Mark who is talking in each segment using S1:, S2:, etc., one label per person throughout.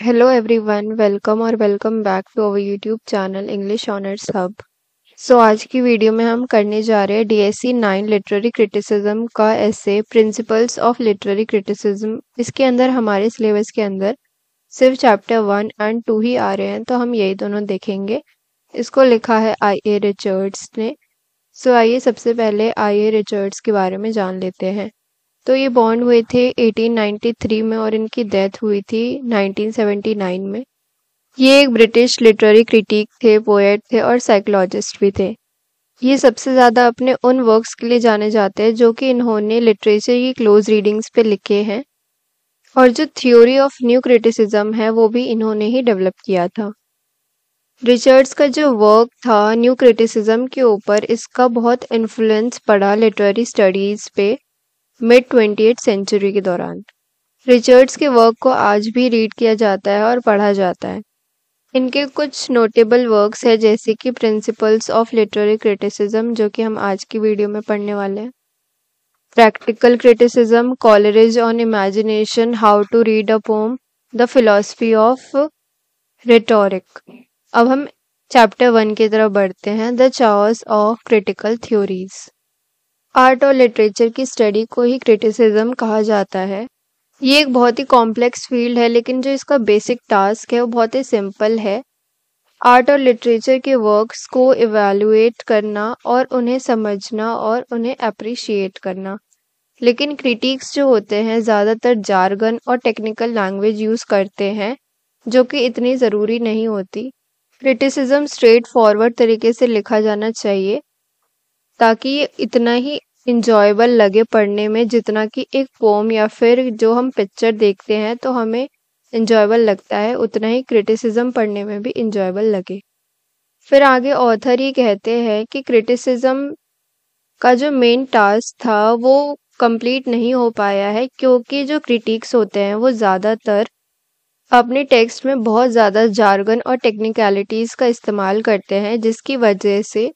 S1: Hello everyone, welcome और welcome back to our YouTube channel English Honors Hub. आज की video में हम करने जा रहे हैं DSC 9 लिटरेरी क्रिटिसिज्म का ऐसे प्रिंसिपल्स ऑफ लिटरेरी क्रिटिसिज्म। इसके अंदर हमारे सिलेबस के अंदर सिर्फ चैप्टर 1 एंड 2 ही आ रहे हैं, तो हम यही दोनों देखेंगे। इसको लिखा है I.A. रिचर्ड्स ने। आइए सबसे पहले I.A. रिचर्ड्स के बारे में जान लेते हैं। तो ये बॉर्न हुए थे 1893 में और इनकी डेथ हुई थी 1979 में। ये एक ब्रिटिश लिटरेरी क्रिटिक थे, पोएट थे और साइकोलॉजिस्ट भी थे। ये सबसे ज़्यादा अपने उन वर्क्स के लिए जाने जाते हैं जो कि इन्होंने लिटरेचर की क्लोज रीडिंग्स पे लिखे हैं, और जो थ्योरी ऑफ न्यू क्रिटिसिज्म है वो भी इन्होंने ही डेवलप किया था। रिचर्ड्स का जो वर्क था न्यू क्रिटिसिज्म के ऊपर, इसका बहुत इन्फ्लुएंस पड़ा लिटरेरी स्टडीज़ पे मिड 20th सेंचुरी के दौरान। रिचर्ड्स के वर्क को आज भी रीड किया जाता है और पढ़ा जाता है। इनके कुछ नोटेबल वर्क्स है जैसे कि प्रिंसिपल्स ऑफ लिटरेरी क्रिटिसिज्म, जो कि हम आज की वीडियो में पढ़ने वाले हैं, practical criticism, Coleridge on imagination, how to read a poem, the philosophy of rhetoric. अब हम चैप्टर 1 की तरफ बढ़ते हैं, the chaos of critical theories. Art और लिटरेचर की स्टडी को ही क्रिटिसिज्म कहा जाता है। ये एक बहुत ही कॉम्प्लेक्स फील्ड है, लेकिन जो इसका बेसिक टास्क है वो बहुत ही सिंपल है। आर्ट और लिटरेचर के वर्क्स को इवैल्यूएट करना और उन्हें समझना और उन्हें अप्रिशिएट करना। लेकिन क्रिटिक्स जो होते हैं ज़्यादातर जार्गन और टेक्निकल लैंग्वेज यूज़ करते हैं, जो कि इतनी ज़रूरी नहीं होती। क्रिटिसिज्म स्ट्रेट फॉरवर्ड तरीके से लिखा जाना चाहिए ताकि ये इतना ही इंजॉयबल लगे पढ़ने में जितना कि एक पोम या फिर जो हम पिक्चर देखते हैं तो हमें इंजॉयबल लगता है, उतना ही क्रिटिसिज्म पढ़ने में भी इंजॉयबल लगे। फिर आगे ऑथर ये कहते हैं कि क्रिटिसिज्म का जो मेन टास्क था वो कंप्लीट नहीं हो पाया है, क्योंकि जो क्रिटिक्स होते हैं वो ज़्यादातर अपने टेक्स्ट में बहुत ज़्यादा जार्गन और टेक्निकलिटीज़ का इस्तेमाल करते हैं, जिसकी वजह से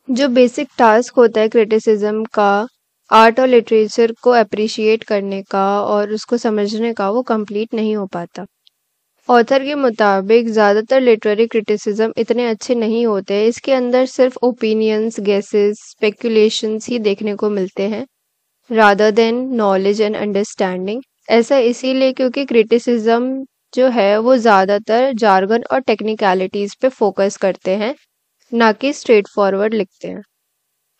S1: जो बेसिक टास्क होता है क्रिटिसिज्म का, आर्ट और लिटरेचर को अप्रिशिएट करने का और उसको समझने का, वो कंप्लीट नहीं हो पाता। ऑथर के मुताबिक ज़्यादातर लिटरेरी क्रिटिसिज्म इतने अच्छे नहीं होते। इसके अंदर सिर्फ ओपिनियंस, गेसेस, स्पेकुलेशंस ही देखने को मिलते हैं rather than knowledge and understanding. ऐसा इसीलिए क्योंकि क्रिटिसिज्म जो है वो ज़्यादातर जार्गन और टेक्निकलिटीज़ पे फोकस करते हैं, ना कि स्ट्रेट फॉरवर्ड लिखते हैं।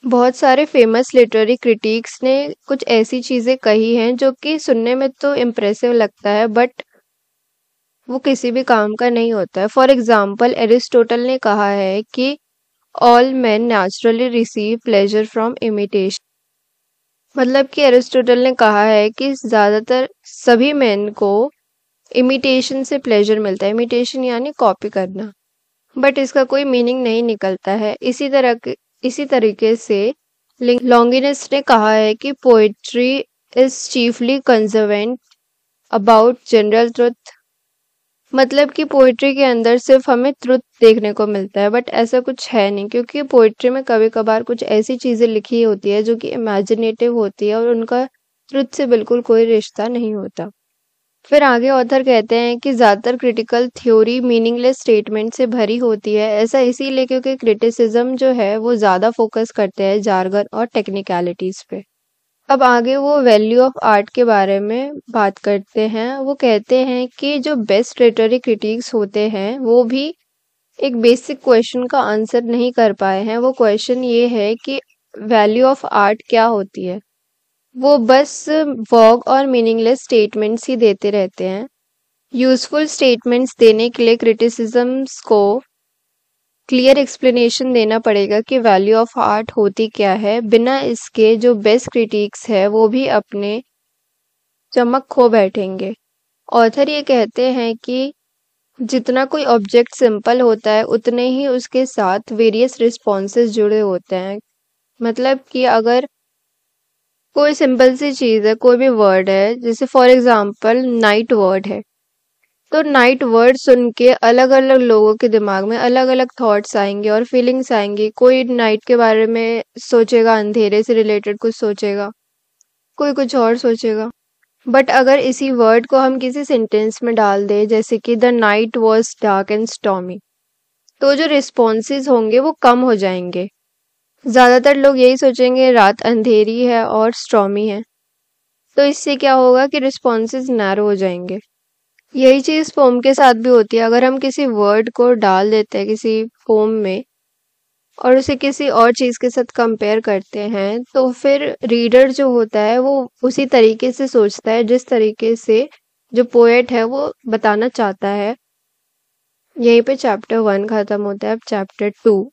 S1: बहुत सारे फेमस लिटरेरी क्रिटिक्स ने कुछ ऐसी चीज़ें कही हैं जो कि सुनने में तो इम्प्रेसिव लगता है, बट वो किसी भी काम का नहीं होता है। फॉर एग्जाम्पल, एरिस्टोटल ने कहा है कि all man naturally receive pleasure from imitation. मतलब कि एरिस्टोटल ने कहा है कि ज़्यादातर सभी मैन को इमिटेशन से प्लेजर मिलता है। इमिटेशन यानी कॉपी करना, बट इसका कोई मीनिंग नहीं निकलता है। इसी तरीके से लॉन्गिनस ने कहा है कि poetry is chiefly conversant about general truth. मतलब कि पोएट्री के अंदर सिर्फ हमें ट्रुथ देखने को मिलता है, बट ऐसा कुछ है नहीं, क्योंकि पोएट्री में कभी कभार कुछ ऐसी चीज़ें लिखी होती है जो कि इमेजिनेटिव होती है और उनका ट्रुथ से बिल्कुल कोई रिश्ता नहीं होता। फिर आगे ऑथर कहते हैं कि ज़्यादातर क्रिटिकल थ्योरी मीनिंगलेस स्टेटमेंट से भरी होती है। ऐसा इसीलिए क्योंकि क्रिटिसिज्म जो है वो ज़्यादा फोकस करते हैं जार्गन और टेक्निकलिटीज़ पे। अब आगे वो वैल्यू ऑफ आर्ट के बारे में बात करते हैं। वो कहते हैं कि जो बेस्ट लिटरेरी क्रिटिक्स होते हैं वो भी एक बेसिक क्वेश्चन का आंसर नहीं कर पाए हैं। वो क्वेश्चन ये है कि वैल्यू ऑफ आर्ट क्या होती है। वो बस वॉग और मीनिंगलेस स्टेटमेंट्स ही देते रहते हैं। यूजफुल स्टेटमेंट्स देने के लिए क्रिटिसिज्म्स को क्लियर एक्सप्लेनेशन देना पड़ेगा कि वैल्यू ऑफ आर्ट होती क्या है। बिना इसके जो बेस्ट क्रिटिक्स है वो भी अपने चमक खो बैठेंगे। ऑथर ये कहते हैं कि जितना कोई ऑब्जेक्ट सिंपल होता है उतने ही उसके साथ वेरियस रिस्पॉन्सेस जुड़े होते हैं। मतलब कि अगर कोई सिंपल सी चीज़ है, कोई भी वर्ड है, जैसे फॉर एग्जांपल नाइट वर्ड है, तो नाइट वर्ड सुन के अलग अलग लोगों के दिमाग में अलग अलग थॉट्स आएंगे और फीलिंग्स आएंगी। कोई नाइट के बारे में सोचेगा, अंधेरे से रिलेटेड कुछ सोचेगा, कोई कुछ और सोचेगा। बट अगर इसी वर्ड को हम किसी सेंटेंस में डाल दें, जैसे कि the night was dark and stormy, तो जो रिस्पॉन्सेज होंगे वो कम हो जाएंगे। ज़्यादातर लोग यही सोचेंगे रात अंधेरी है और स्टॉर्मी है, तो इससे क्या होगा कि रिस्पॉन्सेज नैरो हो जाएंगे। यही चीज़ फॉर्म के साथ भी होती है। अगर हम किसी वर्ड को डाल देते हैं किसी फॉर्म में और उसे किसी और चीज़ के साथ कंपेयर करते हैं, तो फिर रीडर जो होता है वो उसी तरीके से सोचता है जिस तरीके से जो पोएट है वो बताना चाहता है। यहीं पे चैप्टर 1 खत्म होता है। अब चैप्टर 2,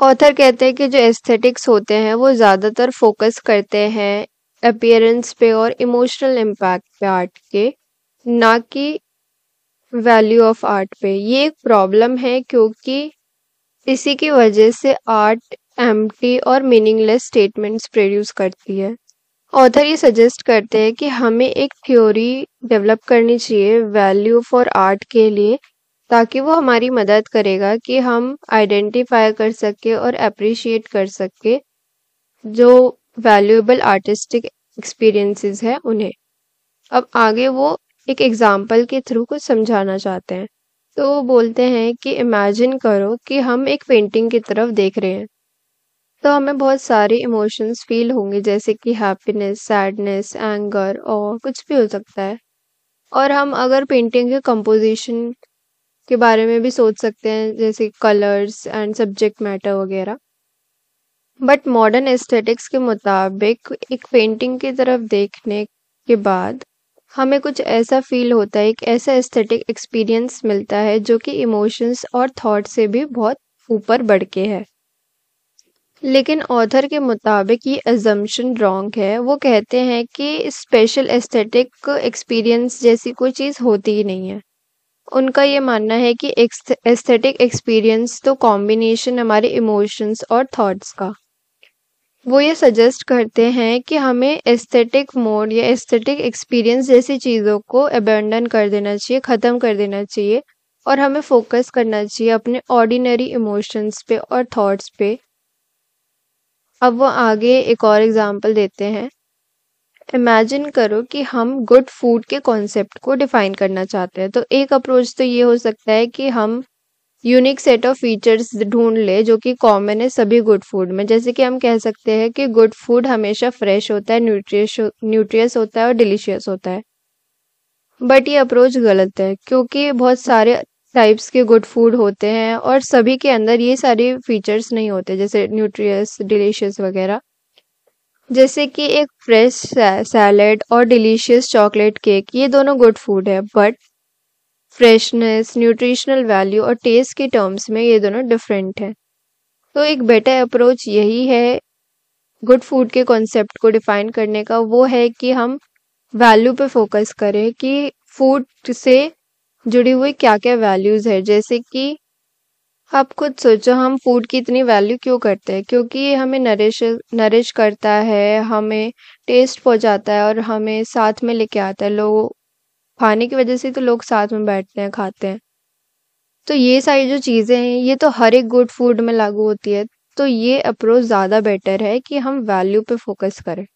S1: ऑथर कहते हैं कि जो एस्थेटिक्स होते हैं वो ज़्यादातर फोकस करते हैं अपीयरेंस पे और इमोशनल इम्पैक्ट पे आर्ट के, ना कि वैल्यू ऑफ आर्ट पे। ये एक प्रॉब्लम है क्योंकि इसी की वजह से आर्ट एम्प्टी और मीनिंगलेस स्टेटमेंट्स प्रोड्यूस करती है। ऑथर ये सजेस्ट करते हैं कि हमें एक थ्योरी डेवलप करनी चाहिए वैल्यू फॉर आर्ट के लिए, ताकि वो हमारी मदद करेगा कि हम आइडेंटिफाई कर सके और अप्रिशिएट कर सके जो वैल्यूएबल आर्टिस्टिक एक्सपीरियंसेस है उन्हें। अब आगे वो एक एग्जाम्पल के थ्रू कुछ समझाना चाहते हैं। तो वो बोलते हैं कि इमेजिन करो कि हम एक पेंटिंग की तरफ देख रहे हैं, तो हमें बहुत सारे इमोशंस फील होंगे, जैसे कि हैप्पीनेस, सैडनेस, एंगर और कुछ भी हो सकता है। और हम अगर पेंटिंग के कंपोजिशन के बारे में भी सोच सकते हैं, जैसे कलर्स एंड सब्जेक्ट मैटर वगैरह। बट मॉडर्न एस्थेटिक्स के मुताबिक एक पेंटिंग की तरफ देखने के बाद हमें कुछ ऐसा फील होता है, एक ऐसा एस्थेटिक एक्सपीरियंस मिलता है जो कि इमोशंस और थॉट से भी बहुत ऊपर बढ़ के है। लेकिन ऑथर के मुताबिक ये अजम्पशन रॉन्ग है। वो कहते हैं कि स्पेशल एस्थेटिक एक्सपीरियंस जैसी कोई चीज़ होती ही नहीं है। उनका ये मानना है कि एस्थेटिक एक्सपीरियंस तो कॉम्बिनेशन हमारे इमोशंस और थॉट्स का। वो ये सजेस्ट करते हैं कि हमें एस्थेटिक मोड या एस्थेटिक एक्सपीरियंस जैसी चीज़ों को अबेंडन कर देना चाहिए, ख़त्म कर देना चाहिए, और हमें फोकस करना चाहिए अपने ऑर्डिनरी इमोशंस पे और थॉट्स पे। अब वो आगे एक और एग्जांपल देते हैं। इमेजिन करो कि हम गुड फूड के कॉन्सेप्ट को डिफाइन करना चाहते हैं। तो एक अप्रोच तो ये हो सकता है कि हम यूनिक सेट ऑफ फीचर्स ढूंढ ले जो कि कॉमन है सभी गुड फूड में। जैसे कि हम कह सकते हैं कि गुड फूड हमेशा फ्रेश होता है, न्यूट्रियस होता है और डिलीशियस होता है। बट ये अप्रोच गलत है क्योंकि बहुत सारे टाइप्स के गुड फूड होते हैं और सभी के अंदर ये सारे फीचर्स नहीं होते, जैसे न्यूट्रियस, डिलीशियस वगैरह। जैसे कि एक फ्रेश सैलेड और डिलीशियस चॉकलेट केक, ये दोनों गुड फूड है, बट फ्रेशनेस, न्यूट्रिशनल वैल्यू और टेस्ट के टर्म्स में ये दोनों डिफरेंट हैं। तो एक बेटर अप्रोच यही है गुड फूड के कॉन्सेप्ट को डिफाइन करने का, वो है कि हम वैल्यू पे फोकस करें कि फूड से जुड़ी हुई क्या क्या वैल्यूज़ है। जैसे कि आप खुद सोचो, हम फूड की इतनी वैल्यू क्यों करते हैं? क्योंकि ये हमें नरिश करता है, हमें टेस्ट पहुंचाता है और हमें साथ में लेके आता है। लोग खाने की वजह से तो लोग साथ में बैठते हैं, खाते हैं। तो ये सारी जो चीज़ें हैं ये तो हर एक गुड फूड में लागू होती है। तो ये अप्रोच ज़्यादा बेटर है कि हम वैल्यू पे फोकस करें।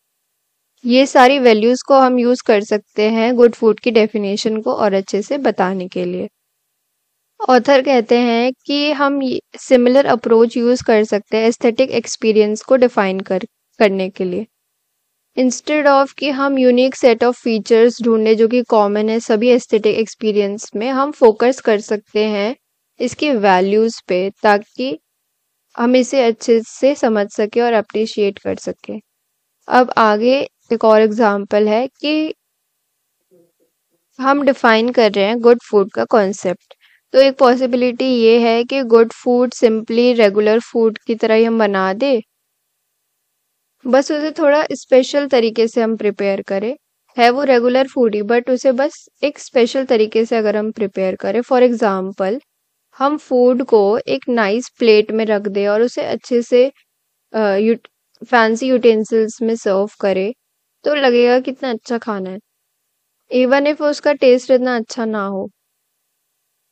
S1: ये सारी वैल्यूज़ को हम यूज़ कर सकते हैं गुड फूड की डेफिनेशन को और अच्छे से बताने के लिए। ऑथर कहते हैं कि हम सिमिलर अप्रोच यूज़ कर सकते हैं एस्थेटिक एक्सपीरियंस को डिफाइन करने के लिए। इंस्टेड ऑफ कि हम यूनिक सेट ऑफ फीचर्स ढूंढने जो कि कॉमन है सभी एस्थेटिक एक्सपीरियंस में, हम फोकस कर सकते हैं इसकी वैल्यूज़ पे, ताकि हम इसे अच्छे से समझ सके और अप्रिशिएट कर सके। अब आगे एक और एग्जांपल है कि हम डिफाइन कर रहे हैं गुड फूड का कॉन्सेप्ट। तो एक पॉसिबिलिटी ये है कि good food simply regular food की तरह ही हम बना दे, बस उसे थोड़ा स्पेशल तरीके से हम प्रिपेयर करें। है वो रेगुलर फूड ही, बट उसे बस एक स्पेशल तरीके से अगर हम प्रिपेयर करें। फॉर एग्जांपल, हम फूड को एक नाइस प्लेट में रख दें और उसे अच्छे से फैंसी यूटेंसिल्स में सर्व करें, तो लगेगा कितना अच्छा खाना है, इवन इफ उसका टेस्ट इतना अच्छा ना हो।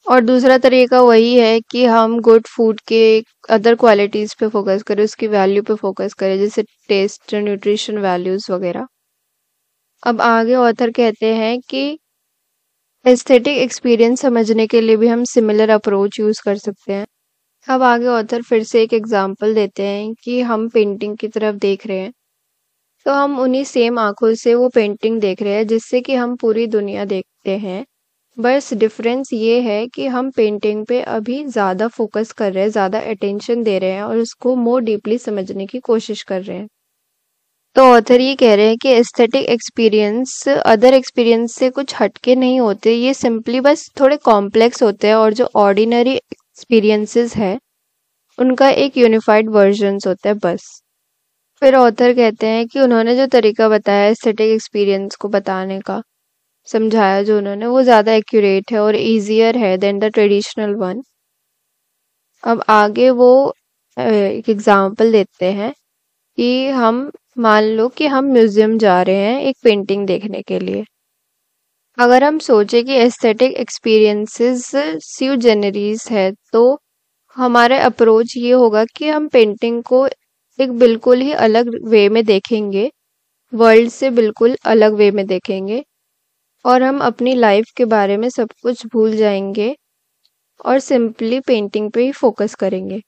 S1: और दूसरा तरीका वही है कि हम गुड फूड के अदर क्वालिटीज़ पे फोकस करें, उसकी वैल्यू पे फोकस करें, जैसे टेस्ट, न्यूट्रिशन वैल्यूज़ वगैरह। अब आगे ऑथर कहते हैं कि एस्थेटिक एक्सपीरियंस समझने के लिए भी हम सिमिलर अप्रोच यूज कर सकते हैं। अब आगे ऑथर फिर से एक एग्जांपल देते हैं कि हम पेंटिंग की तरफ देख रहे हैं, तो हम उन्हीं सेम आंखों से वो पेंटिंग देख रहे हैं जिससे कि हम पूरी दुनिया देखते हैं। बस डिफरेंस ये है कि हम पेंटिंग पे अभी ज़्यादा फोकस कर रहे हैं, ज़्यादा अटेंशन दे रहे हैं और उसको मोर डीपली समझने की कोशिश कर रहे हैं। तो ऑथर ये कह रहे हैं कि एस्थेटिक एक्सपीरियंस अदर एक्सपीरियंस से कुछ हटके नहीं होते, ये सिंपली बस थोड़े कॉम्प्लेक्स होते हैं और जो ऑर्डिनरी एक्सपीरियंसेस है उनका एक यूनिफाइड वर्जन्स होता है बस। फिर ऑथर कहते हैं कि उन्होंने जो तरीका बताया एस्थेटिक एक्सपीरियंस को बताने का, समझाया जो उन्होंने, वो ज़्यादा एक्यूरेट है और ईजियर है देन द ट्रेडिशनल वन। अब आगे वो एक एग्जांपल देते हैं कि हम मान लो कि हम म्यूजियम जा रहे हैं एक पेंटिंग देखने के लिए। अगर हम सोचे कि एस्थेटिक एक्सपीरियंसेस स्यू जेनरीज है, तो हमारा अप्रोच ये होगा कि हम पेंटिंग को एक बिल्कुल ही अलग वे में देखेंगे, वर्ल्ड से बिल्कुल अलग वे में देखेंगे और हम अपनी लाइफ के बारे में सब कुछ भूल जाएंगे और सिंपली पेंटिंग पे ही फोकस करेंगे।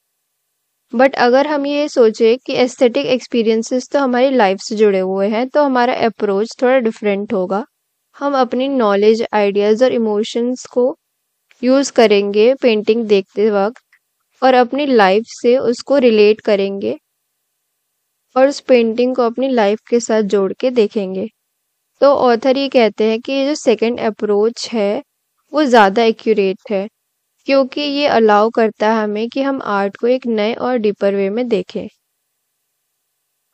S1: बट अगर हम ये सोचे कि एस्थेटिक एक्सपीरियंसेस तो हमारी लाइफ से जुड़े हुए हैं, तो हमारा अप्रोच थोड़ा डिफरेंट होगा। हम अपनी नॉलेज, आइडियाज़ और इमोशंस को यूज़ करेंगे पेंटिंग देखते वक्त और अपनी लाइफ से उसको रिलेट करेंगे और उस पेंटिंग को अपनी लाइफ के साथ जोड़ के देखेंगे। तो ऑथर ये कहते हैं कि ये जो सेकंड अप्रोच है वो ज़्यादा एक्यूरेट है, क्योंकि ये अलाउ करता है हमें कि हम आर्ट को एक नए और डीपर वे में देखें।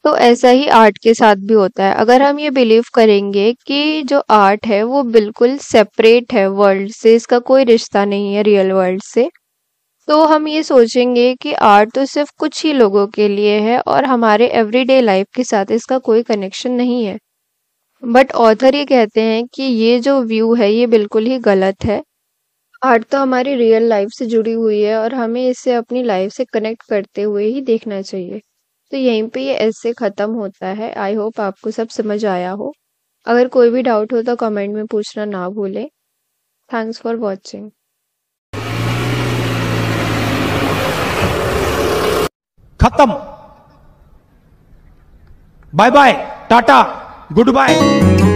S1: तो ऐसा ही आर्ट के साथ भी होता है। अगर हम ये बिलीव करेंगे कि जो आर्ट है वो बिल्कुल सेपरेट है वर्ल्ड से, इसका कोई रिश्ता नहीं है रियल वर्ल्ड से, तो हम ये सोचेंगे कि आर्ट तो सिर्फ कुछ ही लोगों के लिए है और हमारे एवरीडे लाइफ के साथ इसका कोई कनेक्शन नहीं है। बट ऑथर ये कहते हैं कि ये जो व्यू है ये बिल्कुल ही गलत है। आर्ट तो हमारी रियल लाइफ से जुड़ी हुई है और हमें इसे अपनी लाइफ से कनेक्ट करते हुए ही देखना चाहिए। तो यहीं पे ये ऐसे ख़त्म होता है। आई होप आपको सब समझ आया हो। अगर कोई भी डाउट हो तो कमेंट में पूछना ना भूलें। Thanks for watching.
S2: खत्म। Bye bye, tata, good bye.